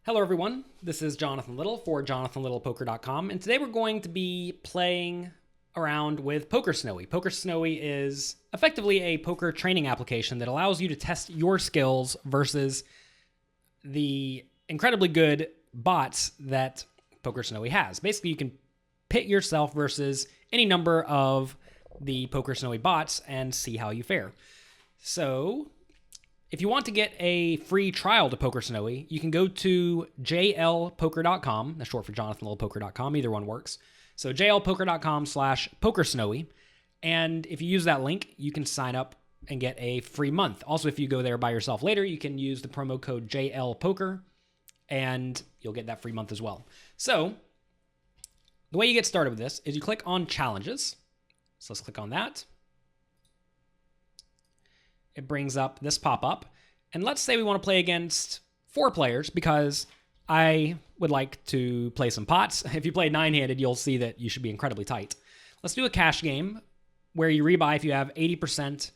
Hello everyone, this is Jonathan Little for jonathanlittlepoker.com, and today we're going to be playing around with PokerSnowie. PokerSnowie is effectively a poker training application that allows you to test your skills versus the incredibly good bots that PokerSnowie has. Basically, you can pit yourself versus any number of the PokerSnowie bots and see how you fare. So, if you want to get a free trial to PokerSnowie, you can go to jlpoker.com. That's short for jonathanlittlepoker.com. Either one works. So jlpoker.com/PokerSnowie. And if you use that link, you can sign up and get a free month. Also, if you go there by yourself later, you can use the promo code JLPoker and you'll get that free month as well. So the way you get started with this is you click on challenges. So let's click on that. It brings up this pop-up. And let's say we want to play against 4 players because I would like to play some pots. If you play 9-handed, you'll see that you should be incredibly tight. Let's do a cash game where you rebuy if you have 80%.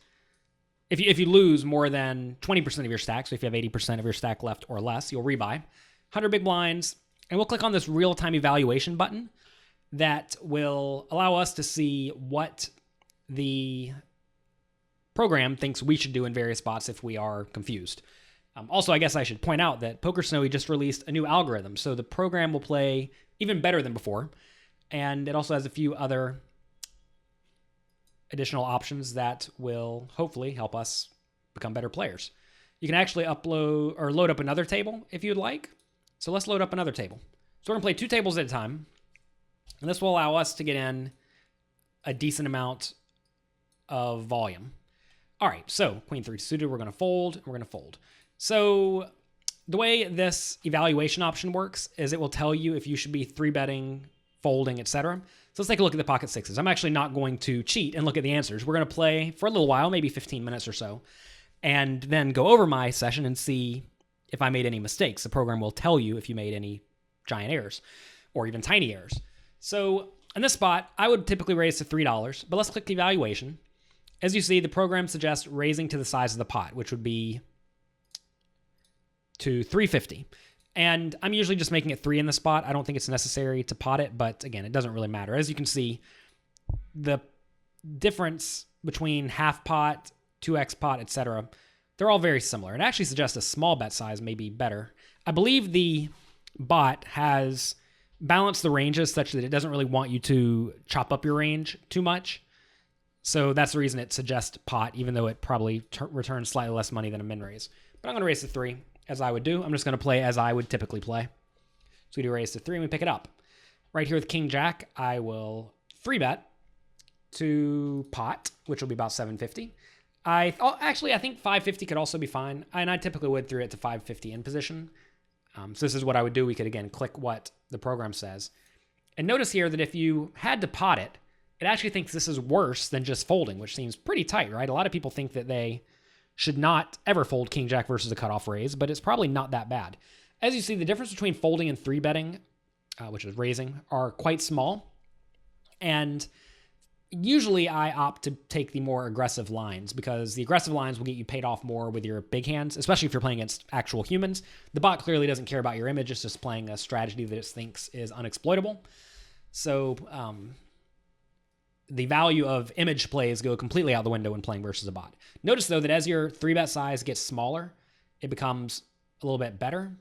If you lose more than 20% of your stack, so if you have 80% of your stack left or less, you'll rebuy. 100 big blinds. And we'll click on this real-time evaluation button that will allow us to see what the program thinks we should do in various spots if we are confused. Also, I guess I should point out that PokerSnowie just released a new algorithm, so the program will play even better than before, and it also has a few other additional options that will hopefully help us become better players. You can actually upload or load up another table if you'd like. So let's load up another table. So we're gonna play 2 tables at a time, and this will allow us to get in a decent amount of volume. All right, so Queen 3 suited, we're going to fold. So the way this evaluation option works is it will tell you if you should be 3-betting, folding, etc. So let's take a look at the pocket sixes. I'm actually not going to cheat and look at the answers. We're going to play for a little while, maybe 15 minutes or so, and then go over my session and see if I made any mistakes. The program will tell you if you made any giant errors or even tiny errors. So in this spot, I would typically raise to $3, but let's click evaluation. As you see, the program suggests raising to the size of the pot, which would be to 350. And I'm usually just making it 3 in the spot. I don't think it's necessary to pot it, but again, it doesn't really matter. As you can see, the difference between half pot, 2x pot, etc., they're all very similar. It actually suggests a small bet size may be better. I believe the bot has balanced the ranges such that it doesn't really want you to chop up your range too much. So that's the reason it suggests pot, even though it probably returns slightly less money than a min raise. But I'm going to raise to 3, as I would do. I'm just going to play as I would typically play. So we do raise to 3, and we pick it up. Right here with King Jack, I will 3-bet to pot, which will be about 750. I think 550 could also be fine, and I typically would 3 it to 550 in position. So this is what I would do. We could, again, click what the program says. And notice here that if you had to pot it, it actually thinks this is worse than just folding, which seems pretty tight, right? A lot of people think that they should not ever fold King Jack versus a cutoff raise, but it's probably not that bad. As you see, the difference between folding and 3-betting, which is raising, are quite small. And usually I opt to take the more aggressive lines because the aggressive lines will get you paid off more with your big hands, especially if you're playing against actual humans. The bot clearly doesn't care about your image. It's just playing a strategy that it thinks is unexploitable. So, the value of image plays go completely out the window when playing versus a bot. Notice, though, that as your 3-bet size gets smaller, it becomes a little bit better.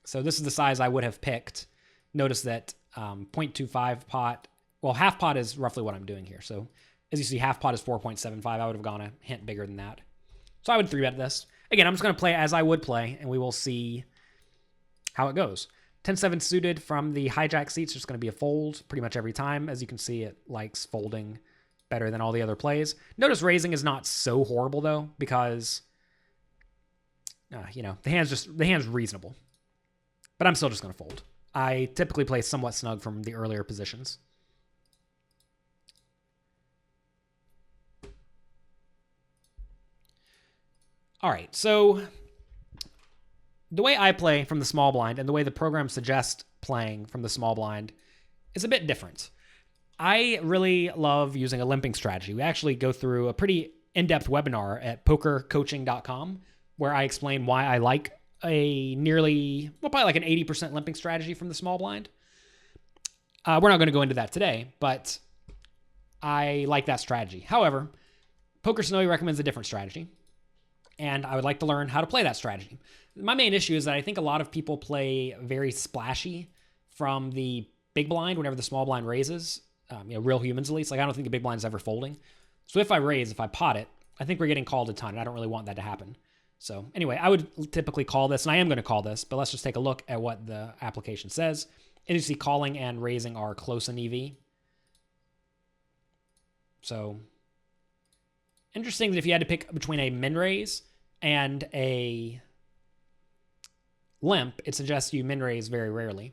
So this is the size I would have picked. Notice that 0.25 pot, well, half pot is roughly what I'm doing here. So as you see, half pot is 4.75. I would have gone a hint bigger than that. So I would 3-bet this. Again, I'm just going to play as I would play, and we will see how it goes. 10-7 suited from the hijack seats, just going to be a fold pretty much every time. As you can see, it likes folding better than all the other plays. Notice raising is not so horrible, though, because, the hand's reasonable. But I'm still just going to fold. I typically play somewhat snug from the earlier positions. All right, so the way I play from the small blind and the way the program suggests playing from the small blind is a bit different. I really love using a limping strategy. We actually go through a pretty in-depth webinar at pokercoaching.com where I explain why I like probably like an 80% limping strategy from the small blind. We're not going to go into that today, but I like that strategy. However, PokerSnowie recommends a different strategy, and I would like to learn how to play that strategy. My main issue is that I think a lot of people play very splashy from the big blind whenever the small blind raises, real humans at least. Like, I don't think the big blind is ever folding. So if I pot it, I think we're getting called a ton, and I don't really want that to happen. So anyway, I would typically call this, and I am going to call this, but let's just take a look at what the application says. And you see calling and raising are close in EV. So interesting that if you had to pick between a min raise and a limp, it suggests you min raise very rarely.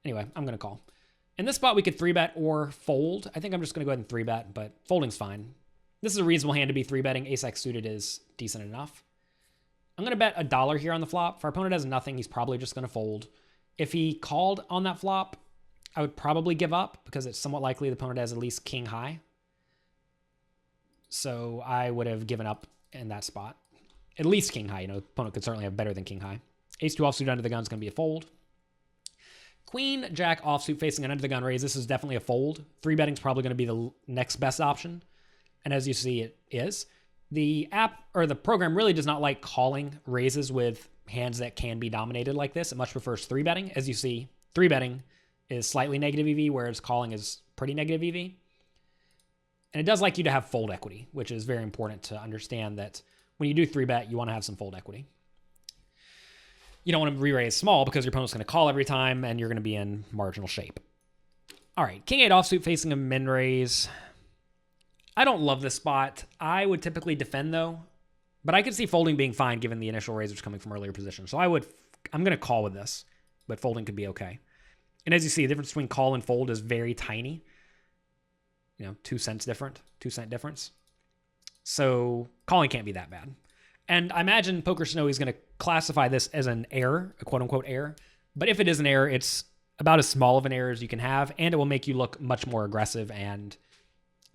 Anyway, I'm going to call. In this spot, we could 3-bet or fold. I think I'm just going to go ahead and 3-bet, but folding's fine. This is a reasonable hand to be 3-betting. Ace-X suited is decent enough. I'm going to bet $1 here on the flop. If our opponent has nothing, he's probably just going to fold. If he called on that flop, I would probably give up because it's somewhat likely the opponent has at least king high. So I would have given up in that spot. At least king high. The opponent could certainly have better than king high. Ace-2 offsuit under the gun is going to be a fold. Queen, jack offsuit facing an under the gun raise. This is definitely a fold. 3-betting is probably going to be the next best option. And as you see, it is. The app or the program really does not like calling raises with hands that can be dominated like this. It much prefers 3-betting. As you see, 3-betting is slightly negative EV, whereas calling is pretty negative EV. And it does like you to have fold equity, which is very important to understand that when you do 3-bet, you want to have some fold equity. You don't want to re-raise small because your opponent's going to call every time and you're going to be in marginal shape. All right, king 8 offsuit facing a min raise. I don't love this spot. I would typically defend though, but I could see folding being fine given the initial raisers coming from earlier positions. So I'm going to call with this, but folding could be okay. And as you see, the difference between call and fold is very tiny. 2 cents different, 2 cent difference. So calling can't be that bad. And I imagine PokerSnowie's is going to classify this as an error, a quote unquote error. But if it is an error, it's about as small of an error as you can have, and it will make you look much more aggressive and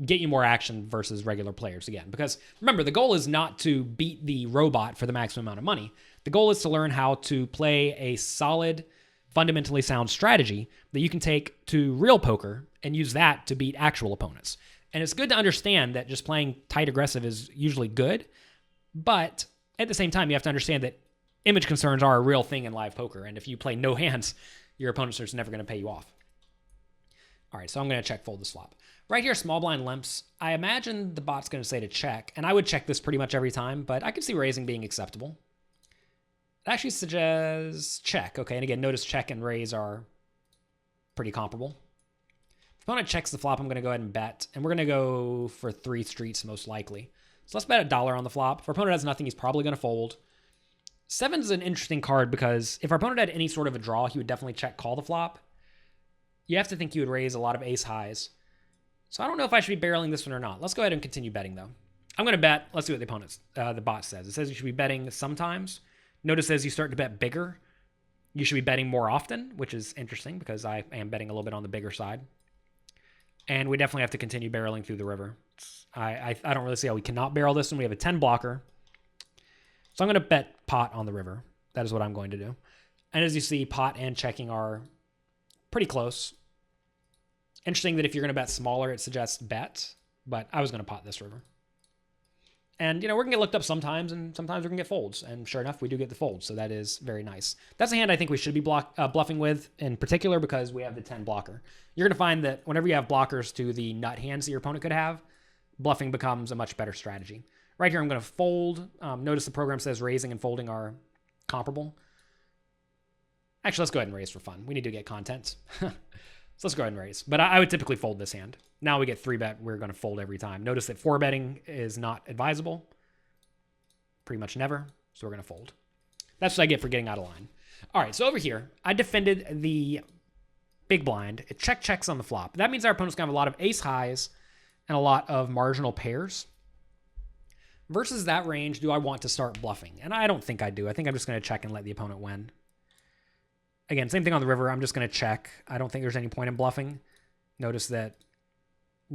get you more action versus regular players again. Because remember, the goal is not to beat the robot for the maximum amount of money. The goal is to learn how to play a solid, fundamentally sound strategy that you can take to real poker and use that to beat actual opponents. And it's good to understand that just playing tight aggressive is usually good, but at the same time, you have to understand that image concerns are a real thing in live poker. And if you play no hands, your opponents are just never going to pay you off. All right, so I'm going to check fold this flop. Right here, small blind limps. I imagine the bot's going to say to check, and I would check this pretty much every time, but I could see raising being acceptable. It actually suggests check. Okay, and again, notice check and raise are pretty comparable. If opponent checks the flop, I'm going to go ahead and bet, and we're going to go for 3 streets most likely. So let's bet $1 on the flop. If our opponent has nothing, he's probably going to fold. 7's an interesting card because if our opponent had any sort of a draw, he would definitely check call the flop. You have to think he would raise a lot of ace highs. So I don't know if I should be barreling this one or not. Let's go ahead and continue betting though. I'm going to bet. Let's see what the bot says. It says you should be betting sometimes. Notice as you start to bet bigger, you should be betting more often, which is interesting because I am betting a little bit on the bigger side. And we definitely have to continue barreling through the river. I don't really see how we cannot barrel this one. We have a 10 blocker. So I'm going to bet pot on the river. That is what I'm going to do. And as you see, pot and checking are pretty close. Interesting that if you're going to bet smaller, it suggests bet. But I was going to pot this river. And, we're going to get looked up sometimes, and sometimes we're going to get folds. And sure enough, we do get the folds. So that is very nice. That's a hand I think we should be bluffing with in particular because we have the 10 blocker. You're going to find that whenever you have blockers to the nut hands that your opponent could have, bluffing becomes a much better strategy. Right here, I'm going to fold. Notice the program says raising and folding are comparable. Actually, let's go ahead and raise for fun. We need to get content. So let's go ahead and raise. But I would typically fold this hand. Now we get 3-bet. We're going to fold every time. Notice that 4-betting is not advisable. Pretty much never. So we're going to fold. That's what I get for getting out of line. All right, so over here, I defended the big blind. It checks on the flop. That means our opponent's going to have a lot of ace highs and a lot of marginal pairs. Versus that range, do I want to start bluffing? And I don't think I do. I think I'm just going to check and let the opponent win. Again, same thing on the river. I'm just going to check. I don't think there's any point in bluffing. Notice that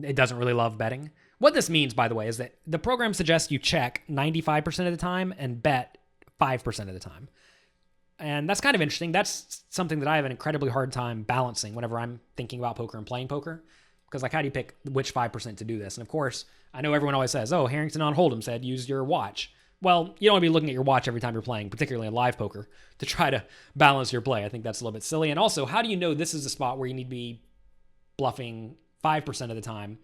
it doesn't really love betting. What this means, by the way, is that the program suggests you check 95% of the time and bet 5% of the time. And that's kind of interesting. That's something that I have an incredibly hard time balancing whenever I'm thinking about poker and playing poker. Because like, how do you pick which 5% to do this? And of course, I know everyone always says, oh, Harrington on Hold'em said use your watch. Well, you don't want to be looking at your watch every time you're playing, particularly in live poker, to try to balance your play. I think that's a little bit silly. And also, how do you know this is a spot where you need to be bluffing 5% of the time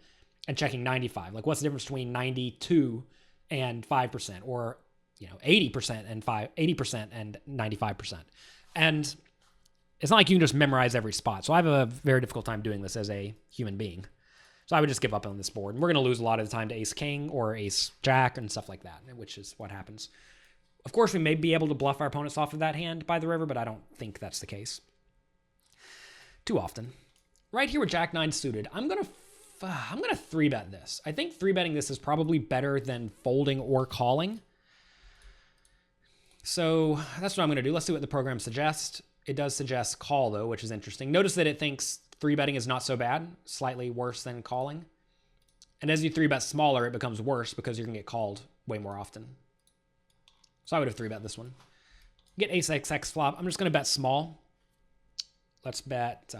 and checking 95? Like, what's the difference between 92 and 5%, or 80% and 80% and 95%? And it's not like you can just memorize every spot. So I have a very difficult time doing this as a human being. So I would just give up on this board. And we're going to lose a lot of the time to ace king or ace jack and stuff like that, which is what happens. Of course, we may be able to bluff our opponents off of that hand by the river, but I don't think that's the case too often. Right here with jack 9 suited, I'm going to 3-bet this. I think 3-betting this is probably better than folding or calling. So that's what I'm going to do. Let's see what the program suggests. It does suggest call, though, which is interesting. Notice that it thinks 3-betting is not so bad, slightly worse than calling. And as you 3-bet smaller, it becomes worse because you're going to get called way more often. So I would have 3-bet this one. Get ace XX flop. I'm just going to bet small. Let's bet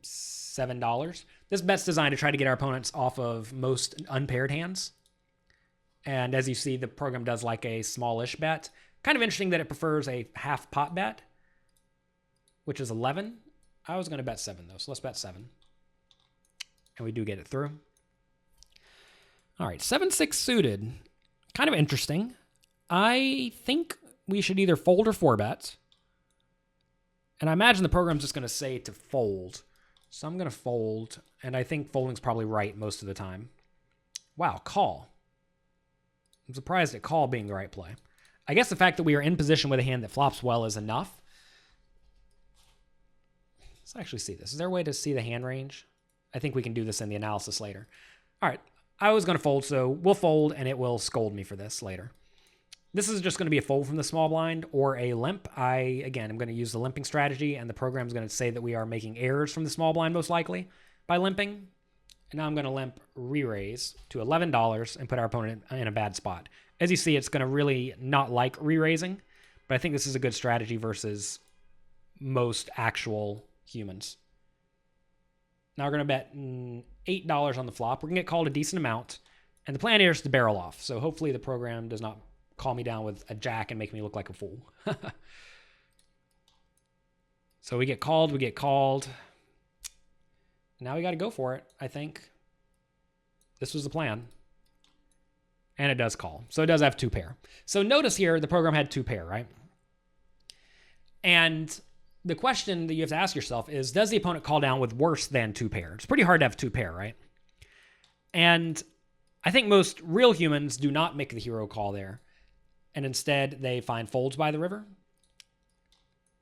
$7. This bet's designed to try to get our opponents off of most unpaired hands. And as you see, the program does like a smallish bet. Kind of interesting that it prefers a half pot bet, which is 11. I was going to bet 7, though, so let's bet 7. And we do get it through. All right, 7-6 suited. Kind of interesting. I think we should either fold or 4-bet. And I imagine the program's just going to say to fold. So I'm going to fold, and I think folding's probably right most of the time. Wow, call. I'm surprised at call being the right play. I guess the fact that we are in position with a hand that flops well is enough. Let's actually see this. Is there a way to see the hand range? I think we can do this in the analysis later. All right, I was going to fold, so we'll fold, and it will scold me for this later. This is just going to be a fold from the small blind or a limp. Again, I'm going to use the limping strategy, and the program is going to say that we are making errors from the small blind most likely by limping. And now I'm going to limp re-raise to $11 and put our opponent in a bad spot. As you see, it's going to really not like re-raising, but I think this is a good strategy versus most actual humans. Now we're going to bet $8 on the flop. We're going to get called a decent amount, and the plan here is to barrel off. So hopefully the program does not call me down with a jack and make me look like a fool. So we get called, we get called. Now we got to go for it, I think. This was the plan. And it does call. So it does have 2 pair. So notice here, the program had 2 pair, right? And the question that you have to ask yourself is, does the opponent call down with worse than 2 pair? It's pretty hard to have 2 pair, right? And I think most real humans do not make the hero call there. And instead, they find folds by the river.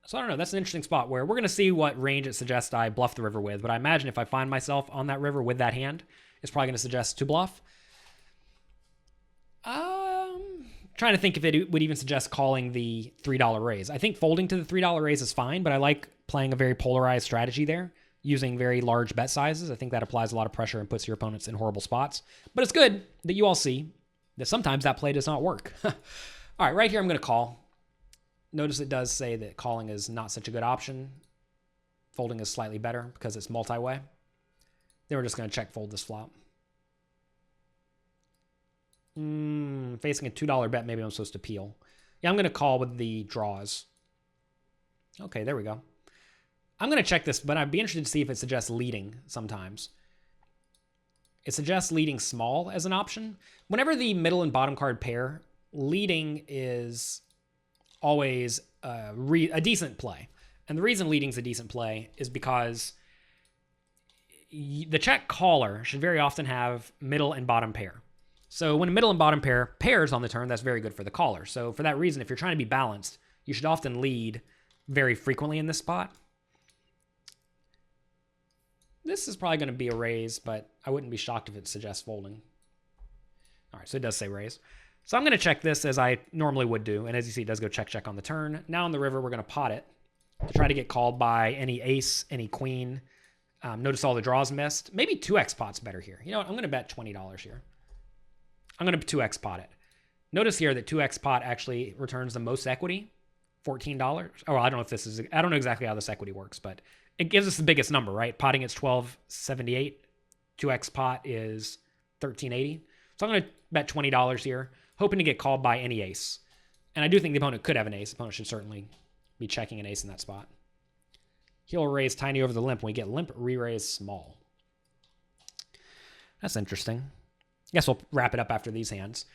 So I don't know. That's an interesting spot where we're going to see what range it suggests I bluff the river with. But I imagine if I find myself on that river with that hand, it's probably going to suggest to bluff. Trying to think if it would even suggest calling the $3 raise. I think folding to the $3 raise is fine, but I like playing a very polarized strategy there, using very large bet sizes. I think that applies a lot of pressure and puts your opponents in horrible spots. But it's good that you all see that sometimes that play does not work. All right, right here I'm going to call. Notice it does say that calling is not such a good option. Folding is slightly better because it's multi-way. Then we're just going to check fold this flop. Facing a $2 bet, maybe I'm supposed to peel. Yeah, I'm going to call with the draws. Okay, there we go. I'm going to check this, but I'd be interested to see if it suggests leading sometimes. It suggests leading small as an option. Whenever the middle and bottom card pair, leading is always a decent play. And the reason leading is a decent play is because the check caller should very often have middle and bottom pair. So when a middle and bottom pair pairs on the turn, that's very good for the caller. So for that reason, if you're trying to be balanced, you should often lead very frequently in this spot. This is probably going to be a raise, but I wouldn't be shocked if it suggests folding. All right, so it does say raise. So I'm going to check this as I normally would do. And as you see, it does go check, check on the turn. Now on the river, we're going to pot it to try to get called by any ace, any queen. Notice all the draws missed. Maybe 2x pot's better here. You know what? I'm going to bet $20 here. I'm going to 2x pot it. Notice here that 2x pot actually returns the most equity $14. Oh, I don't know if this is, I don't know exactly how this equity works, but it gives us the biggest number, right? Potting it's 1278. 2x pot is 1380. So I'm going to bet $20 here, hoping to get called by any ace. And I do think the opponent could have an ace. The opponent should certainly be checking an ace in that spot. He'll raise tiny over the limp. When we get limp, re-raise small. That's interesting. Guess we'll wrap it up after these hands.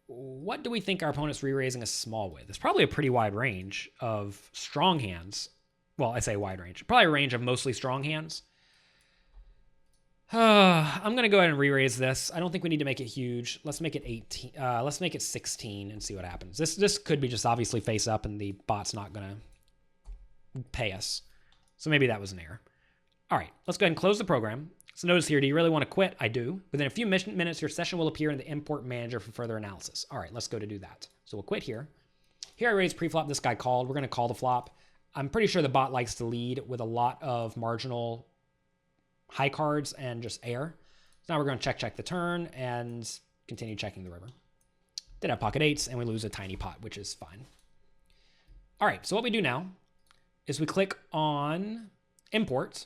What do we think our opponent's re-raising a small with? It's probably a pretty wide range of strong hands. Well, I say wide range. Probably a range of mostly strong hands. I'm going to go ahead and re-raise this. I don't think we need to make it huge. Let's make it 18. Let's make it 16 and see what happens. This could be just obviously face up and the bot's not going to pay us. So maybe that was an error. All right, let's go ahead and close the program. So notice here, do you really want to quit? I do. Within a few minutes, your session will appear in the import manager for further analysis. All right, let's go to do that. So we'll quit here. Here I raised pre-flop. This guy called. We're going to call the flop. I'm pretty sure the bot likes to lead with a lot of marginal high cards and just air. So now we're going to check the turn and continue checking the river. Did have pocket eights and we lose a tiny pot, which is fine. All right, so what we do now is we click on import.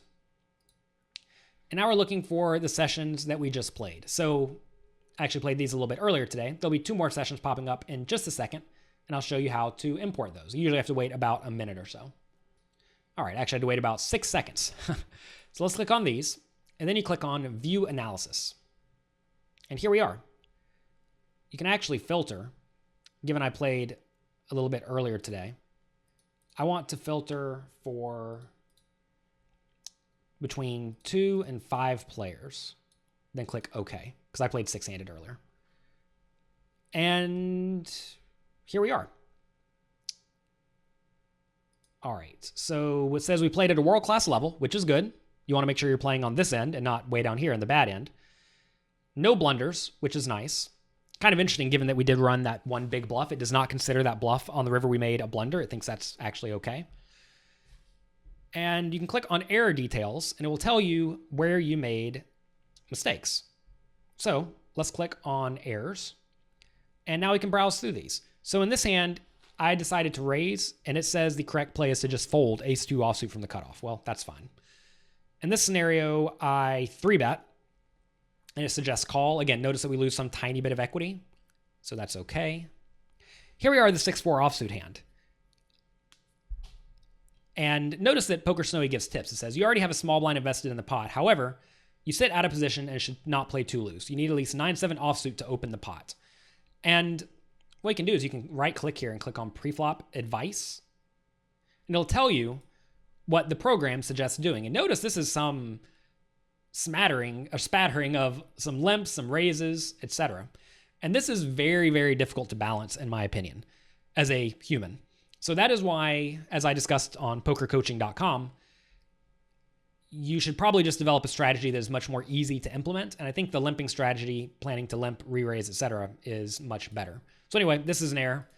And now we're looking for the sessions that we just played. So I actually played these a little bit earlier today. There'll be 2 more sessions popping up in just a second, and I'll show you how to import those. You usually have to wait about a minute or so. All right, actually I had to wait about 6 seconds. So let's click on these, and then you click on View Analysis. And here we are. You can actually filter, given I played a little bit earlier today. I want to filter for between 2 and 5 players, then click OK, because I played 6-handed earlier. And here we are. All right, so it says we played at a world-class level, which is good. You want to make sure you're playing on this end and not way down here in the bad end. No blunders, which is nice. Kind of interesting given that we did run that one big bluff. It does not consider that bluff on the river we made a blunder. It thinks that's actually okay. And you can click on error details and it will tell you where you made mistakes. So let's click on errors. And now we can browse through these. So in this hand, I decided to raise and it says the correct play is to just fold ace-2 offsuit from the cutoff. Well, that's fine. In this scenario, I 3-bet and it suggests call. Again, notice that we lose some tiny bit of equity. So that's okay. Here we are, the 6-4 offsuit hand. And notice that PokerSnowie gives tips. It says, you already have a small blind invested in the pot. However, you sit out of position and should not play too loose. You need at least 9-7 offsuit to open the pot. And what you can do is you can right-click here and click on Preflop Advice. And it'll tell you what the program suggests doing. And notice this is some spattering of some limps, some raises, etc. And this is very, very difficult to balance, in my opinion, as a human. So that is why, as I discussed on pokercoaching.com, you should probably just develop a strategy that is much more easy to implement. And I think the limping strategy, planning to limp, re-raise, etc., is much better. So anyway, this is an error.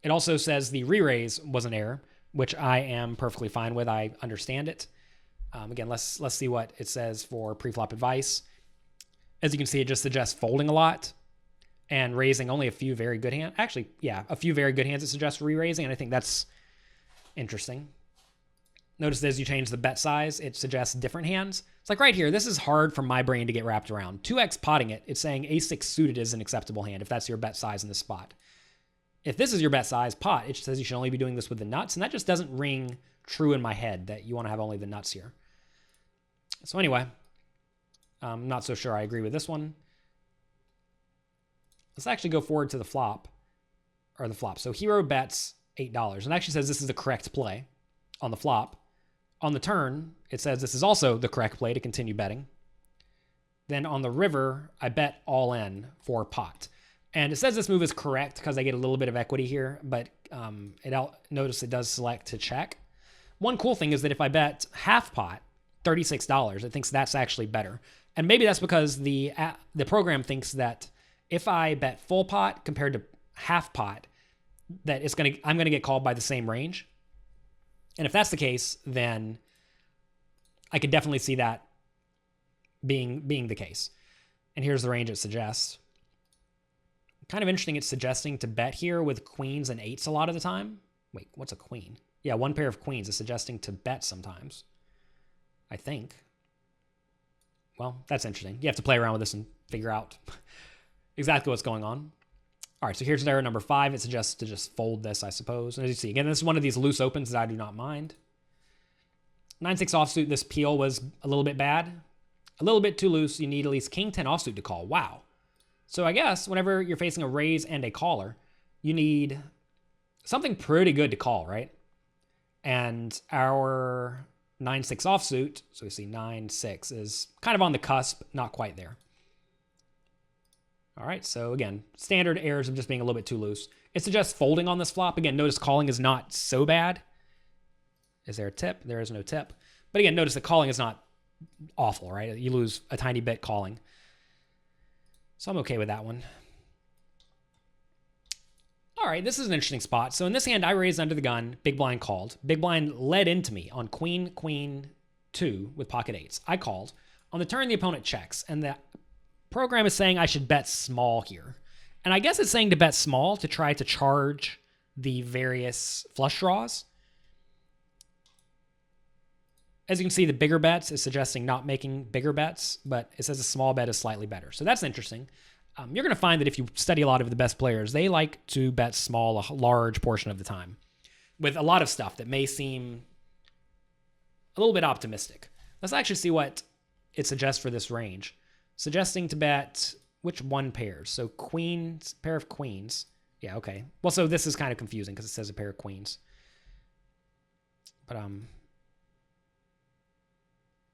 It also says the re-raise was an error, which I am perfectly fine with. I understand it. Again, let's see what it says for pre-flop advice. As you can see, it just suggests folding a lot and raising only a few very good hands. Actually, yeah, a few very good hands it suggests re-raising, and I think that's interesting. Notice as you change the bet size, it suggests different hands. It's like right here, this is hard for my brain to get wrapped around. 2x potting it, it's saying ace-6 suited is an acceptable hand if that's your bet size in this spot. If this is your bet size pot, it says you should only be doing this with the nuts, and that just doesn't ring true in my head that you want to have only the nuts here. So anyway, I'm not so sure I agree with this one. Let's actually go forward to the flop, or the flop. So hero bets $8, and actually says this is the correct play on the flop. On the turn, it says this is also the correct play to continue betting. Then on the river, I bet all in for pot. And it says this move is correct because I get a little bit of equity here, but notice it does select to check. One cool thing is that if I bet half pot, $36, it thinks that's actually better. And maybe that's because the program thinks that if I bet full pot compared to half pot, that I'm gonna get called by the same range. And if that's the case, then I could definitely see that being the case. And here's the range it suggests. Kind of interesting, it's suggesting to bet here with queens and eights a lot of the time. Wait, what's a queen? Yeah, one pair of queens is suggesting to bet sometimes, I think. Well, that's interesting. You have to play around with this and figure out exactly what's going on. All right, so here's error number 5. It suggests to just fold this, I suppose. And as you see, again, this is one of these loose opens that I do not mind. 9-6 offsuit, this peel was a little bit bad. A little bit too loose. You need at least king 10 offsuit to call. Wow. So I guess whenever you're facing a raise and a caller, you need something pretty good to call, right? And our 9-6 offsuit, so we see 9-6 is kind of on the cusp, not quite there. All right, so again, standard errors of just being a little bit too loose. It suggests folding on this flop. Again, notice calling is not so bad. Is there a tip? There is no tip. But again, notice that calling is not awful, right? You lose a tiny bit calling. So I'm okay with that one. All right, this is an interesting spot. So in this hand, I raised under the gun. Big blind called. Big blind led into me on queen, queen, 2 with pocket 8s. I called. On the turn, the opponent checks. And the program is saying I should bet small here. And I guess it's saying to bet small to try to charge the various flush draws. As you can see, the bigger bets is suggesting not making bigger bets, but it says a small bet is slightly better. So that's interesting. You're going to find that if you study a lot of the best players, they like to bet small a large portion of the time with a lot of stuff that may seem a little bit optimistic. Let's actually see what it suggests for this range. Suggesting to bet which one pairs? So queens, pair of queens. Yeah, okay. Well, so this is kind of confusing because it says a pair of queens. But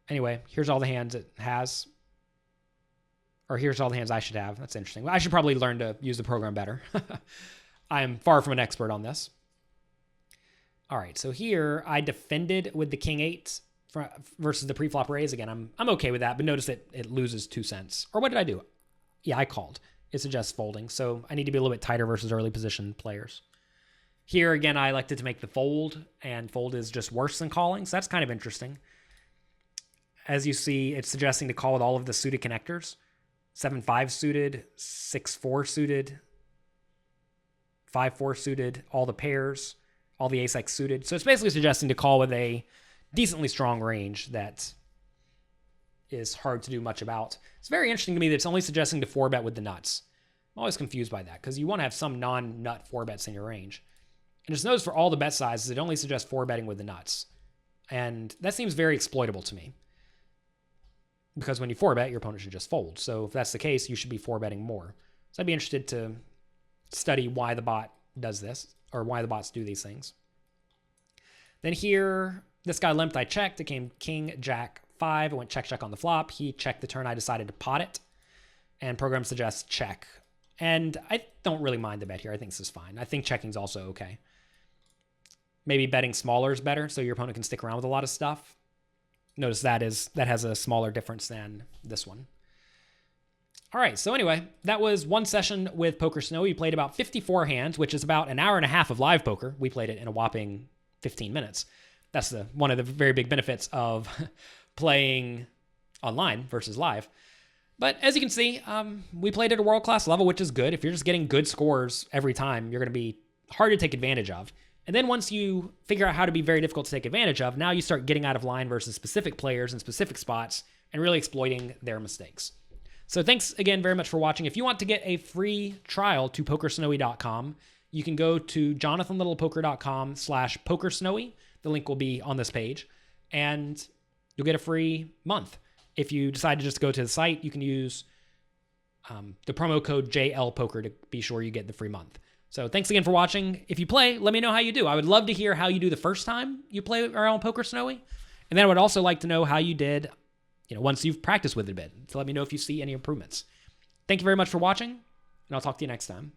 anyway, here's all the hands it has. Or here's all the hands I should have. That's interesting. Well, I should probably learn to use the program better. I am far from an expert on this. All right, so here I defended with the king 8 versus the pre-flop raise. Again, I'm okay with that, but notice that it loses 2 cents. Or what did I do? Yeah, I called. It suggests folding, so I need to be a little bit tighter versus early position players. Here, again, I elected to make the fold, and fold is just worse than calling, so that's kind of interesting. As you see, it's suggesting to call with all of the suited connectors. 7-5 suited, 6-4 suited, 5-4 suited, all the pairs, all the ace-x suited. So it's basically suggesting to call with a decently strong range that is hard to do much about. It's very interesting to me that it's only suggesting to 4-bet with the nuts. I'm always confused by that because you want to have some non-nut 4-bets in your range. And just notice for all the bet sizes, it only suggests 4-betting with the nuts. And that seems very exploitable to me. Because when you 4-bet, your opponent should just fold. So if that's the case, you should be 4-betting more. So I'd be interested to study why the bot does this, or why the bots do these things. Then here, this guy limped, I checked. It came king, jack, 5. I went check, check on the flop. He checked the turn. I decided to pot it. And program suggests check. And I don't really mind the bet here. I think this is fine. I think checking's also okay. Maybe betting smaller is better, so your opponent can stick around with a lot of stuff. Notice that has a smaller difference than this one. All right, so anyway, that was one session with PokerSnowie. We played about 54 hands, which is about an hour and a half of live poker. We played it in a whopping 15 minutes. That's one of the very big benefits of playing online versus live. But as you can see, we played at a world-class level, which is good. If you're just getting good scores every time, you're going to be hard to take advantage of. And then once you figure out how to be very difficult to take advantage of, now you start getting out of line versus specific players in specific spots and really exploiting their mistakes. So thanks again very much for watching. If you want to get a free trial to PokerSnowie's.com, you can go to jonathanlittlepoker.com/PokerSnowie. The link will be on this page, and you'll get a free month. If you decide to just go to the site, you can use the promo code JLPoker to be sure you get the free month. So thanks again for watching. If you play, let me know how you do. I would love to hear how you do the first time you play around PokerSnowie. And then I would also like to know how you did, once you've practiced with it a bit. So let me know if you see any improvements. Thank you very much for watching, and I'll talk to you next time.